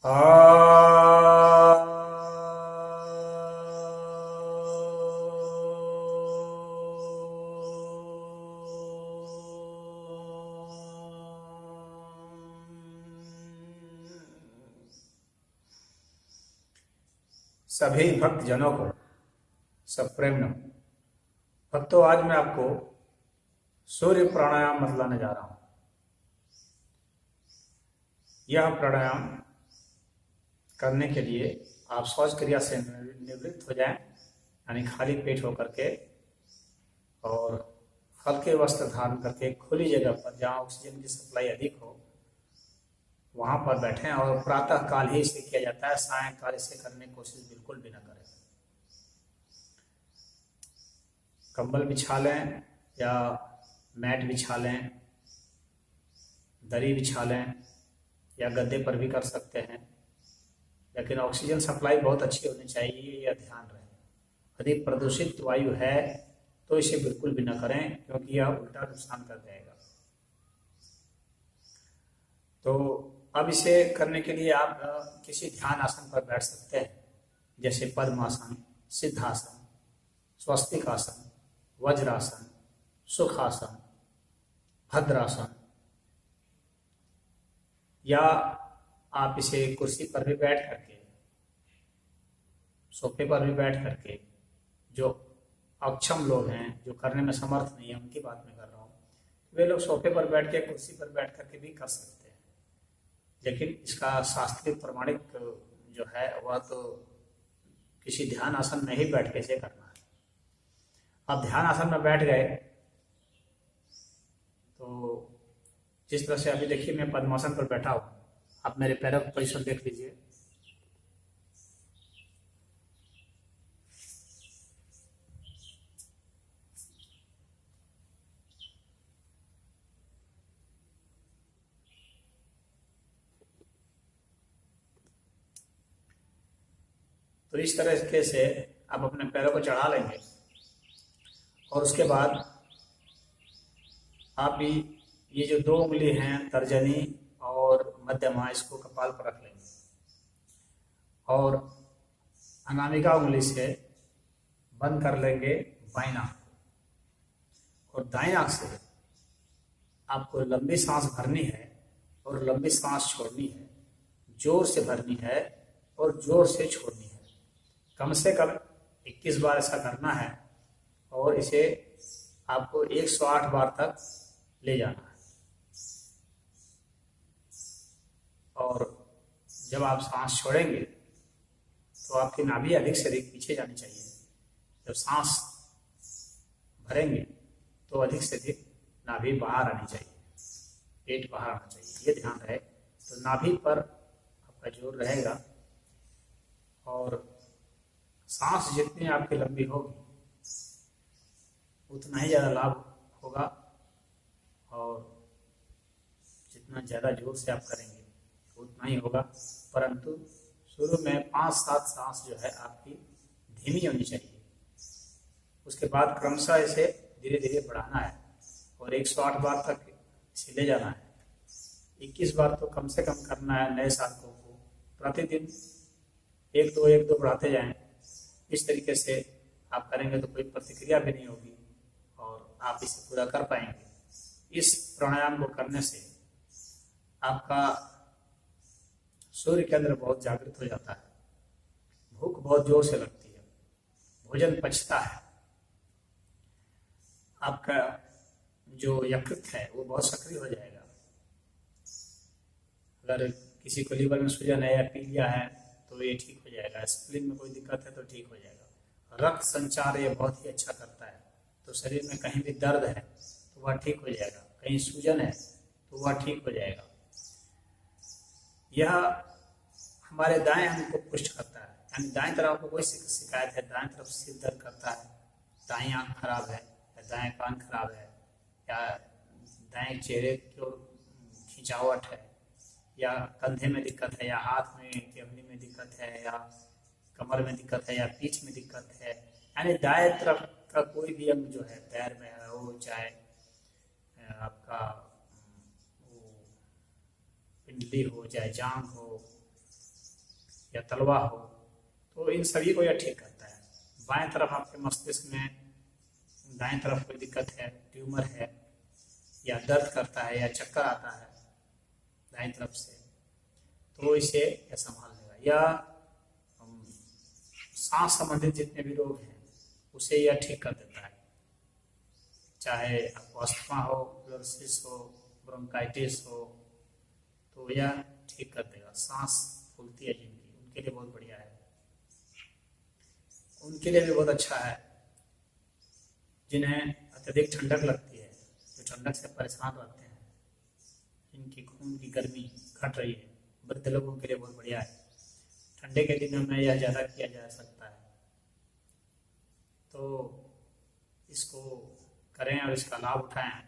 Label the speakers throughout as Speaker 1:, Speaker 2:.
Speaker 1: आ सभी भक्त जनों को सप्रेम नमः। भक्तों, आज मैं आपको सूर्य प्राणायाम बतलाने जा रहा हूं। यह प्राणायाम करने के लिए आप शौच क्रिया से निवृत्त हो जाएं, यानी खाली पेट होकर के और हल्के वस्त्र धारण करके खुली जगह पर जहां ऑक्सीजन की सप्लाई अधिक हो वहां पर बैठें। और प्रातः काल ही इसे किया जाता है, सायंकाल इसे करने की कोशिश बिल्कुल भी न करें। कंबल बिछा लें या मैट बिछा लें, दरी बिछा लें या गद्दे पर भी कर सकते हैं, लेकिन ऑक्सीजन सप्लाई बहुत अच्छी होनी चाहिए, यह ध्यान रहे। यदि प्रदूषित वायु है तो इसे बिल्कुल भी न करें, क्योंकि यह उल्टा नुकसान कर देगा। तो अब इसे करने के लिए आप किसी ध्यान आसन पर बैठ सकते हैं, जैसे पद्मासन, सिद्धासन, स्वस्तिक आसन, वज्रासन, सुखासन, भद्रासन, या आप इसे कुर्सी पर भी बैठ करके, सोफे पर भी बैठ करके, जो अक्षम लोग हैं, जो करने में समर्थ नहीं है, उनकी बात मैं कर रहा हूँ, वे लोग सोफे पर बैठ के, कुर्सी पर बैठ करके भी कर सकते हैं। लेकिन इसका शास्त्रीय प्रमाणिक जो है वह तो किसी ध्यान आसन में ही बैठ के इसे करना है। आप ध्यान आसन में बैठ गए तो जिस तरह से अभी देखिए मैं पद्मासन पर बैठा हूं, आप मेरे पैरों की पोजीशन देख लीजिए। तो इस तरह से आप अपने पैरों को चढ़ा लेंगे और उसके बाद आप भी ये जो दो उंगली हैं, तर्जनी और मध्यमा, इसको कपाल पर रख लेंगे और अनामिका उंगली से बंद कर लेंगे बाईं आंख को, और दाईं आंख से आपको लंबी सांस भरनी है और लंबी सांस छोड़नी है। जोर से भरनी है और जोर से छोड़नी है। कम से कम 21 बार ऐसा करना है और इसे आपको 108 बार तक ले जाना है। और जब आप सांस छोड़ेंगे तो आपकी नाभि अधिक से अधिक पीछे जानी चाहिए। जब सांस भरेंगे तो अधिक से अधिक नाभि बाहर आनी चाहिए, पेट बाहर आना चाहिए, ये ध्यान रहे। तो नाभि पर आपका जोर रहेगा और सांस जितनी आपकी लंबी होगी उतना ही ज़्यादा लाभ होगा, और जितना ज़्यादा जोर से आप करेंगे उतना ही होगा। परंतु शुरू में 5-7 सांस जो है आपकी धीमी होनी चाहिए। उसके बाद क्रमशः इसे धीरे धीरे बढ़ाना है और 108 बार तक इसे ले जाना है। 21 बार तो कम से कम करना है। नए साधकों को प्रतिदिन 1-2 बढ़ाते जाएं। इस तरीके से आप करेंगे तो कोई प्रतिक्रिया भी नहीं होगी और आप इसे पूरा कर पाएंगे। इस प्राणायाम को करने से आपका सूर्य केंद्र बहुत जागृत हो जाता है, भूख बहुत जोर से लगती है, भोजन पचता है, आपका जो यकृत है वो बहुत सक्रिय हो जाएगा। अगर किसी को लीवर में सूजन है या पीलिया है तो ये ठीक हो जाएगा। स्प्लीन में कोई दिक्कत है तो ठीक हो जाएगा। रक्त संचार ये बहुत ही अच्छा करता है। तो शरीर में कहीं भी दर्द है तो वह ठीक हो जाएगा, कहीं सूजन है तो वह ठीक हो जाएगा। यह हमारे दाएं अंग को पुष्ट करता है, यानी दाएं तरफ को कोई शिकायत है, दाएं तरफ सिर दर्द करता है, दाएं आंख खराब है या दाएं कान खराब है या दाएं चेहरे की ओर खिंचावट है या कंधे में दिक्कत है या हाथ में केवली में दिक्कत है या कमर में दिक्कत है या पीठ में दिक्कत है, यानी दाएं तरफ का कोई भी अंग जो है, पैर में है वो, चाहे आपका पिंडली हो, चाहे जांघ हो, या तलवा हो, तो इन सभी को यह ठीक करता है। बाएं तरफ आपके मस्तिष्क में दाएं तरफ कोई दिक्कत है, ट्यूमर है, या दर्द करता है या चक्कर आता है दाएं तरफ से, तो इसे यह संभाल लेगा। या सांस संबंधित जितने भी रोग हैं उसे यह ठीक कर देता है, चाहे आपको अस्थमा हो, फ्लोरोसिस हो, ब्रोंकाइटिस हो, तो यह ठीक कर देगा। सांस फूलती है जिनकी, उनके लिए बहुत बढ़िया है, उनके लिए भी बहुत अच्छा है। जिन्हें अत्यधिक ठंडक लगती है, जो ठंडक से परेशान रहते हैं, जिनकी खून की गर्मी घट रही है, वृद्ध लोगों के लिए बहुत बढ़िया है। ठंडे के दिनों में यह ज़्यादा किया जा सकता है, तो इसको करें और इसका लाभ उठाएं।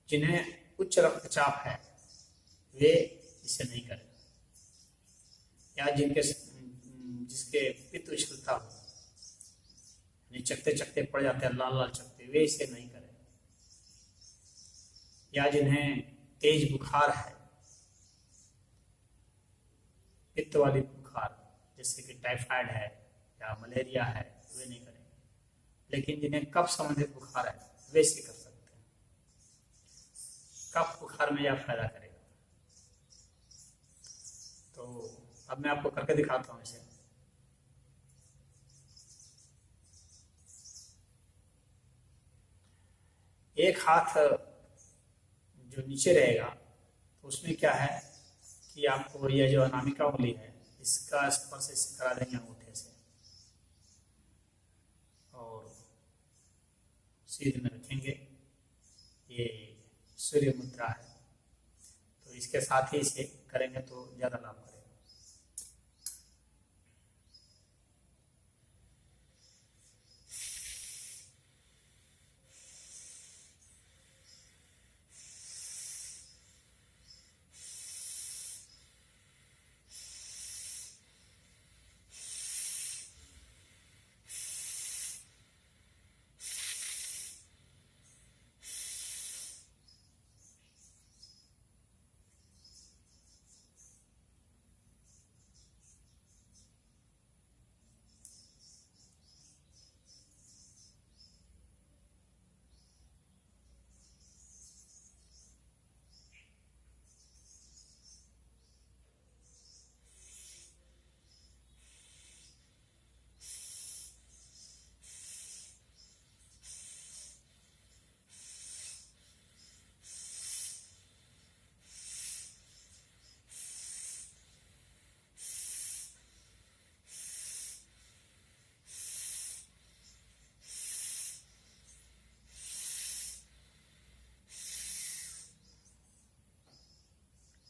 Speaker 1: जिन्हें उच्च रक्तचाप है वे इसे नहीं करें, या जिसके पित्त विशुद्धता हो, चकते चकते पड़ जाते हैं, लाल लाल चकते, वे इसे नहीं करें। या जिन्हें तेज बुखार है, पित्त वाली बुखार जैसे कि टाइफाइड है या मलेरिया है, वे नहीं करें। लेकिन जिन्हें कफ संबंधित बुखार है वे इसे कर सकते हैं। कफ बुखार में यह फायदा करेगा। तो अब मैं आपको करके दिखाता हूँ इसे। एक हाथ जो नीचे रहेगा तो उसमें क्या है कि आपको यह जो अनामिका उंगली है इसका स्पर्श इसे करा देंगे अंगूठे से, और सीध में रखेंगे। ये सूर्य मुद्रा है, तो इसके साथ ही इसे करेंगे तो ज़्यादा लाभ करेगा।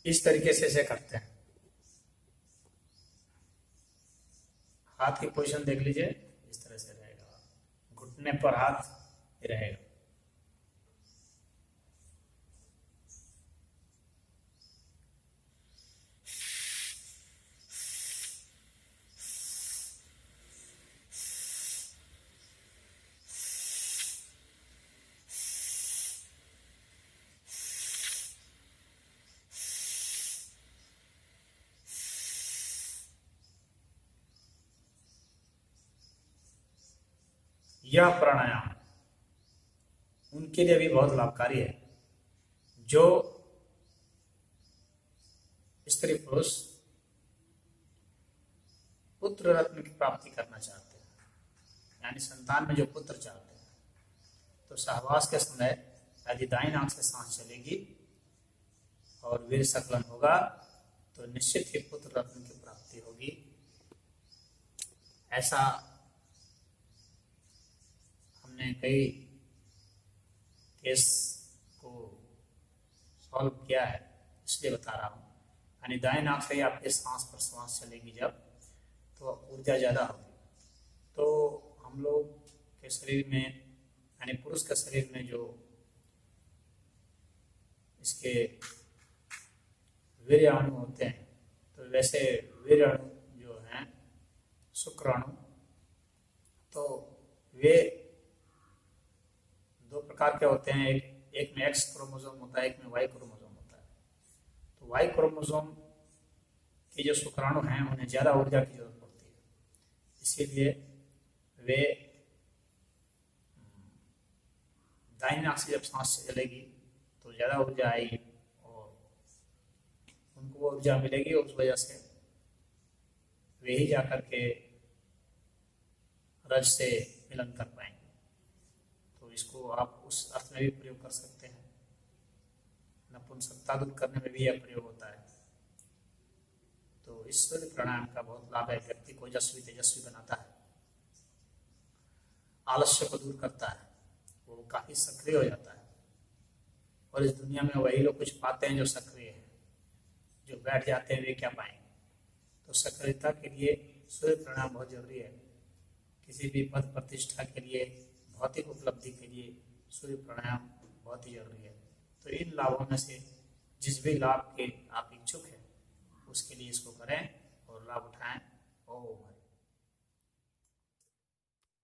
Speaker 1: इस तरीके से इसे करते हैं। हाथ की पोजीशन देख लीजिए, इस तरह से रहेगा, घुटने पर हाथ रहेगा। यह प्राणायाम उनके लिए भी बहुत लाभकारी है जो स्त्री पुरुष पुत्र रत्न की प्राप्ति करना चाहते हैं, यानी संतान में जो पुत्र चाहते हैं। तो सहवास के समय यदि दाईं आंख से सांस चलेगी और वीर संकलन होगा तो निश्चित ही पुत्र रत्न की प्राप्ति होगी। ऐसा हमने कई केस को सॉल्व किया है, इसलिए बता रहा हूँ। यानी दाएं नाक से ही आपके सांस प्रश्वास चलेगी जब, तो ऊर्जा ज़्यादा होगी। तो हम लोग के शरीर में, यानी पुरुष के शरीर में जो इसके वीर्य अणु होते हैं, तो वैसे वीर्य अणु जो हैं शुक्राणु, तो वे दो प्रकार के होते हैं। एक में एक्स क्रोमोसोम होता है, एक में वाई क्रोमोसोम होता है। तो वाई क्रोमोसोम ये जो शुक्राणु हैं उन्हें ज़्यादा ऊर्जा की जरूरत पड़ती है, इसीलिए वे दाहिने नाक से जब सांस चलेगी तो ज़्यादा ऊर्जा आएगी और उनको वो ऊर्जा मिलेगी, उस वजह से वे ही जाकर के रज से मिलन कर पाएंगे। तो इसको आप उस अर्थ में भी प्रयोग कर सकते हैं, नपुंसकता दूर करने में भी यह प्रयोग होता है। तो इस सूर्य प्राणायाम का बहुत लाभ है, व्यक्ति को यशस्वी तेजस्वी बनाता है, आलस्य को दूर करता है, वो काफी सक्रिय हो जाता है। और इस दुनिया में वही लोग कुछ पाते हैं जो सक्रिय है, जो बैठ जाते हैं वे क्या पाएंगे। तो सक्रियता के लिए सूर्य प्राणायाम बहुत जरूरी है। किसी भी पद प्रतिष्ठा के लिए, भौतिक उपलब्धि के लिए सूर्य प्राणायाम बहुत ही जरूरी है। तो इन लाभों में से जिस भी लाभ के आप इच्छुक हैं उसके लिए इसको करें और लाभ उठाएं। ओम।